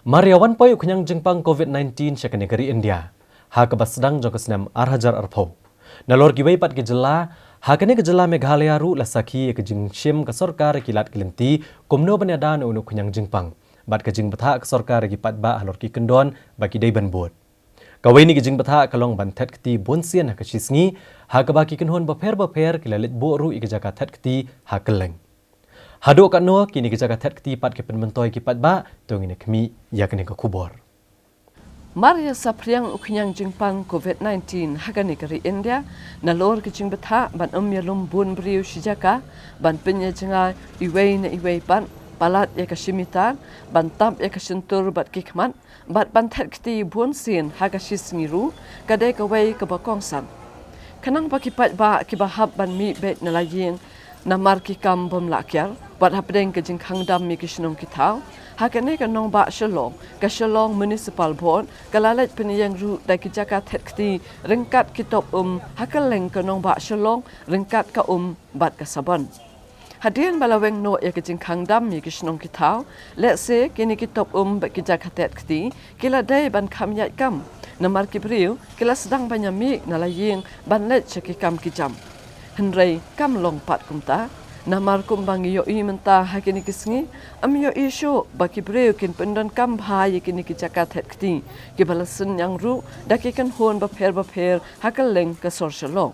Mariawan poi ukunyang jengpang COVID-19 sya negeri India. Ha kebas sedang jong kesenam arhajar arpau. Nalor giwai pat gejela, ha kene gejela Meghalaya ru lasaki ke jingshim ke sorkar kilat kelenti kumno banyadan unu kunyang jengpang. Bat ke jing betha ke sorkar gi pat ba halor ki kendon bagi dai ban bot. Kawai ni ke jing betha kalong ban Thet keti bonsian ha ke sisngi, ha ke baki kenhon baper kilalit bo ru i ke Jaka Thet keti ha Kylleng. Hado kat no kini ke Jaka Thet keti pat ke penmentoi ki pat ba tong ini kemi ya kene ke kubor. Maria sapriang ukunyang jingpang COVID-19 haga negeri India nalor ke jing betha ban yalum bun briu Jaka ban penya jenga iwei ban palat ya kashimitan ban tam ya kashentur bat kikman bat ban Thet keti bun sin haga shisngiru kadai kawai ke bakongsan kanang pakipat ba kibahab ban mi bet nalaying namar kikam bom lakyar bat hapdeng ke jing khangdam mi kishnong kitau hakane ka nong ba Shillong municipal board kalalet peniyang ru dai ki Jaka Thet keti ringkat kitop Kylleng ka nong ba Shillong ringkat ka bat ka sabon hadian balaweng no ya ke jing khangdam mi kishnong kitau let's say kini kitop ba ki Jaka Thet keti kila dai ban kham yat kam namar ki briu kila sedang banyami nalaying ban let chekikam kijam Henry kam long pat kumta namar kumbang yo I menta hakini kisngi am yo isyo baki breu kin pendon kam bhai kini ki Jaka Thet keti ki balasun yang ru dakikan hon baper Kylleng ka Shillong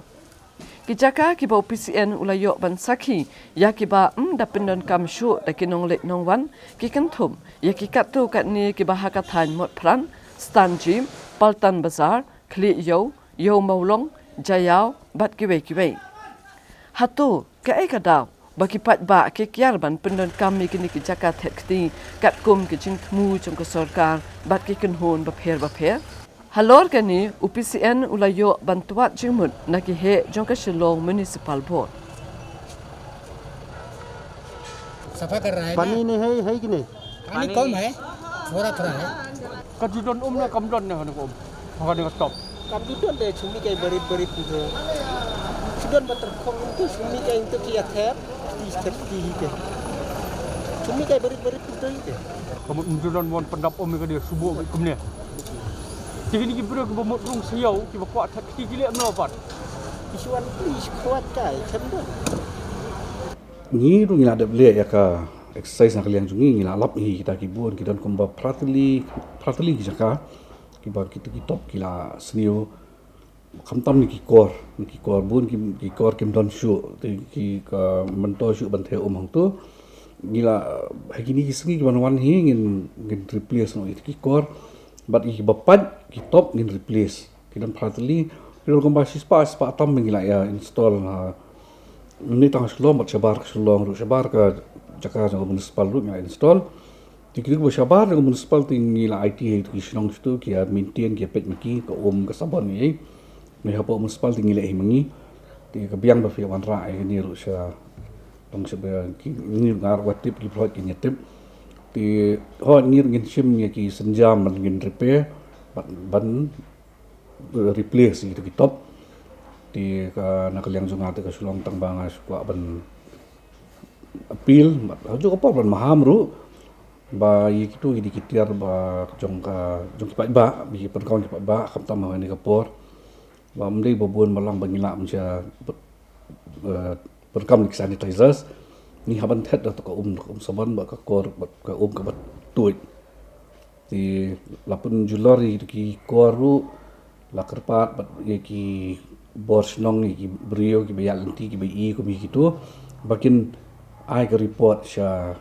ki Jaka ki ba PCN ulayo ban saki ya ki ba da pendon kam shu dakinong let nong wan ki kan thum ya ki katu kat ni ki ba hakathan mot pran stan gym paltan bazar kli yo maulong jayao bat kiwei hatu ke kadau baki pat ba ke kiar ban pendon kami kini ki Jaka Thet keti kat kum ke jing thmu jong ko sarkar bat ki kan hon baper halor kani UPCN ulayo bantuat jingmut na ki he jong ka Shillong municipal board सफा कर रहा है पानी नहीं है कि नहीं पानी कम है थोड़ा है कजुदन ना कमदन ने हन को हगा ने stop कम्प्यूटर दे छुमी के बड़ी तुझे सुदन बतर खोंग तो छुमी के तो किया थे इस तरती ही के छुमी के बड़ी तुझे ही के kamu unjudan wan pendap ke dia subuh kumne tinggi ki bro ke bomot rung siau ki bakwa Thet keti gile melapat isuan please kuat kai cendol ni ru ngila de ble ya ka exercise na kalian jungi ngila lap hi kita ki buon kita komba pratili ki Jaka ki ba kita ki top kila snio khamtam ni ki kor bun ki kor kim don shu ki ka mento shu ban the hang tu ngila hagini ki sngi ki wan hi ngin replace no ki kor but ki bapat ki top ngin replace ki dan pratili kita komba spa tam ngila ya install ni tang Shillong bat Shillong ru shabar ka Jaka jang municipal ru nga install tikri bo shabar jang municipal tingi la IT ki Shillong stu ki maintain ki pet miki ka ka sabon ni ni hapo municipal tingi la himangi ti ka biang ba fi wan ra ni ru sha tong sebe ki ni ngar watip ki plot ki nyetip ti ho ngir ngin shim ki senjam ngin repair ban replace ki top di ka nakaliang junga te ka Shillong tang banga kwa ban appeal haju ko ban maham ru ba yikitu di kitiar ba jong ki ba bi perkawan ki ba kham tam ha ni ka por ba mdei bobon malang bangila mja perkam ni sanitizers ni haban Thet da to ka saban ba ka kor ka ka bat tuit di lapun julori ki koru la kerpat bat ki bors nong ki brio ki bayal nanti ki bai ko bi gitu bakin ai ka report sha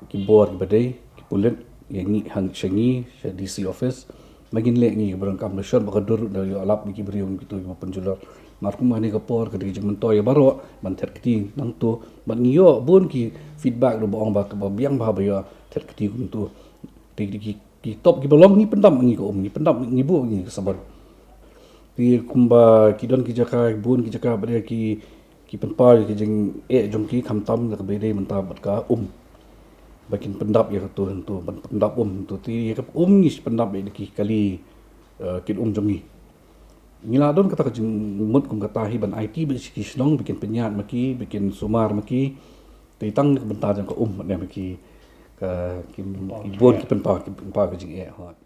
ki bor ki badai ki pulit yang ni hang shangi sha DC office magin le ngi berangkam le shor bakadur da yo alap ki brio gitu ki Pynjulor markum ani ka por ka di jeng toy baro ban Thet keti nang tu ban ngiyo bon ki feedback do bong ba ka biang ba ba yo Thet keti kuntu ki top ki belong ni pendam ngi ko ni pendam ngi bu ngi sabar ti kumba kidon ki Jaka bun ki Jaka bade ki penpal ki jeng jong ki khamtam ka bede menta bat ka bakin pendap ya tu ban pendap tu ti ka ni pendap ki kali kin jong ni ngila don kata ka jeng mut kum kata hi ban IT bi ki Shillong bikin penyat maki bikin sumar maki ti tang bentar jang ka ne maki ka ki buon ki pen pa ke jing e hot